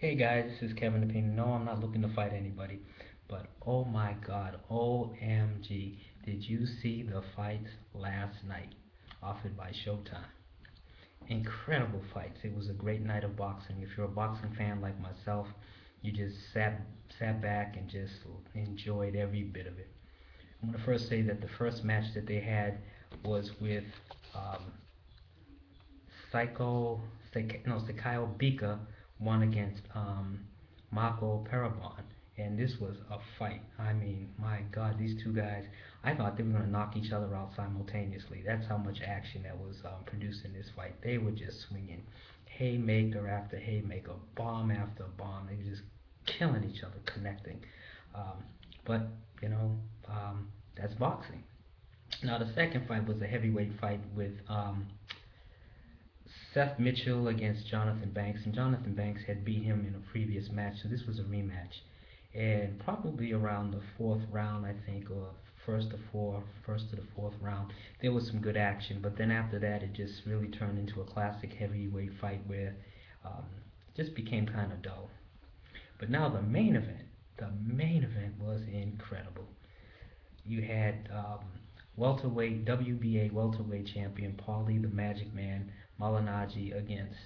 Hey guys, this is Kevin Pena. No, I'm not looking to fight anybody, but oh my God, OMG, did you see the fights last night offered by Showtime? Incredible fights. It was a great night of boxing. If you're a boxing fan like myself, you just sat back and just enjoyed every bit of it. I'm gonna first say that the first match that they had was with um, Sakayo Bika won against Marco Parabon, and this was a fight. I mean, my God, these two guys. I thought they were going to knock each other out simultaneously. That's how much action that was produced in this fight. They were just swinging haymaker after haymaker, bomb after bomb. They were just killing each other, connecting. Um, but you know, that's boxing. Now the second fight was a heavyweight fight with Seth Mitchell against Jonathan Banks, and Jonathan Banks had beat him in a previous match, so this was a rematch. And probably around the fourth round, I think, or first to the fourth round, there was some good action. But then after that, it just really turned into a classic heavyweight fight where it just became kind of dull. But now the main event was incredible. You had welterweight WBA welterweight champion Paulie the Magic Man Malignaggi against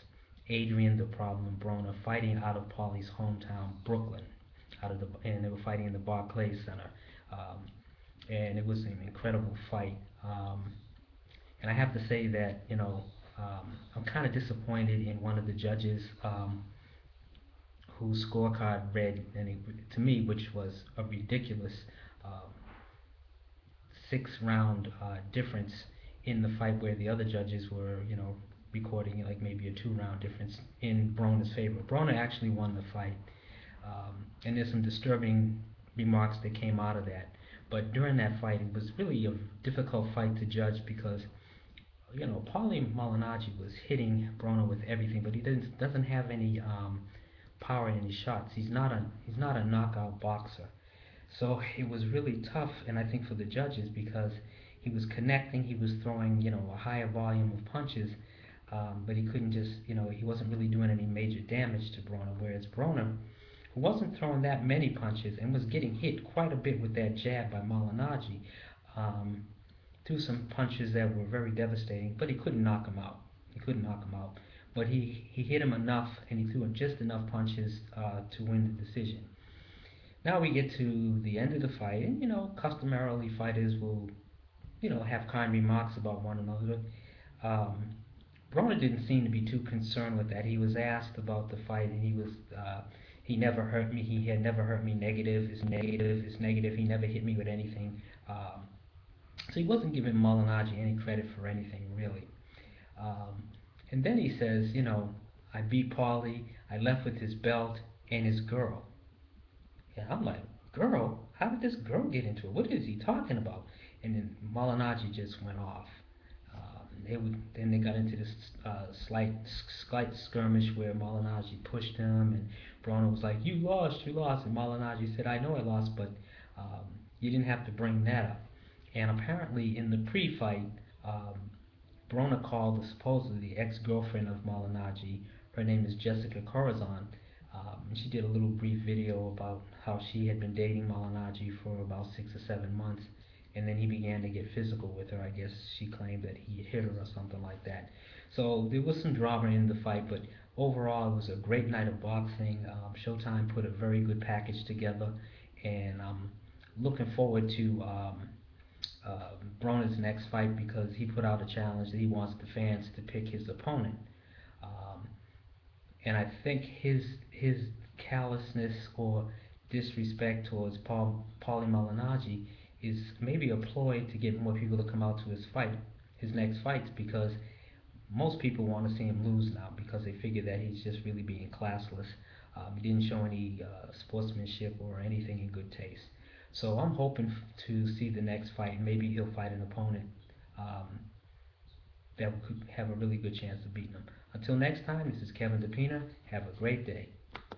Adrian the Problem Broner, fighting out of Paulie's hometown, Brooklyn. And they were fighting in the Barclays Center, um, and it was an incredible fight. And I have to say that I'm kind of disappointed in one of the judges whose scorecard read, to me, which was a ridiculous um, 6 round difference in the fight where the other judges were, recording like maybe a 2 round difference in Broner's favor. Broner actually won the fight, and there's some disturbing remarks that came out of that. But during that fight, it was really a difficult fight to judge because Paulie Malignaggi was hitting Broner with everything, but he doesn't have any power in his shots. He's not a knockout boxer. So it was really tough, and I think for the judges because he was connecting, he was throwing, a higher volume of punches, but he couldn't just, he wasn't really doing any major damage to Broner. Whereas Broner, who wasn't throwing that many punches and was getting hit quite a bit with that jab by Malignaggi, um, threw some punches that were very devastating, but he couldn't knock him out. He couldn't knock him out, but he hit him enough, and he threw him just enough punches to win the decision. Now we get to the end of the fight, and customarily fighters will, have kind remarks about one another. Um, Broner didn't seem to be too concerned with that. He was asked about the fight, and he never hurt me. He had never hurt me. Negative is negative is negative. He never hit me with anything. So he wasn't giving Malignaggi any credit for anything really. Um, and then he says, I beat Paulie. I left with his belt and his girl. And I'm like, girl? How did this girl get into it? What is he talking about? And then Malignaggi just went off. Then they got into this slight skirmish where Malignaggi pushed him, and Broner was like, "You lost, you lost," and Malignaggi said, "I know I lost, but you didn't have to bring that up." And apparently, in the pre-fight, um, Broner called supposedly the ex-girlfriend of Malignaggi. Her name is Jessica Corazon. She did a little brief video about how she had been dating Malignaggi for about 6 or 7 months, and then he began to get physical with her. I guess she claimed that he hit her or something like that. So there was some drama in the fight, but overall it was a great night of boxing. Showtime put a very good package together, and I'm looking forward to Broner's next fight because he put out a challenge that he wants the fans to pick his opponent. Um, and I think his callousness or disrespect towards Paulie Malignaggi is maybe a ploy to get more people to come out to his next fights, because most people want to see him lose now because they figure that he's just really being classless. He didn't show any sportsmanship or anything in good taste. So I'm hoping to see the next fight. Maybe he'll fight an opponent um, that could have a really good chance of beating him. Until next time, this is Kevin DePina. Have a great day.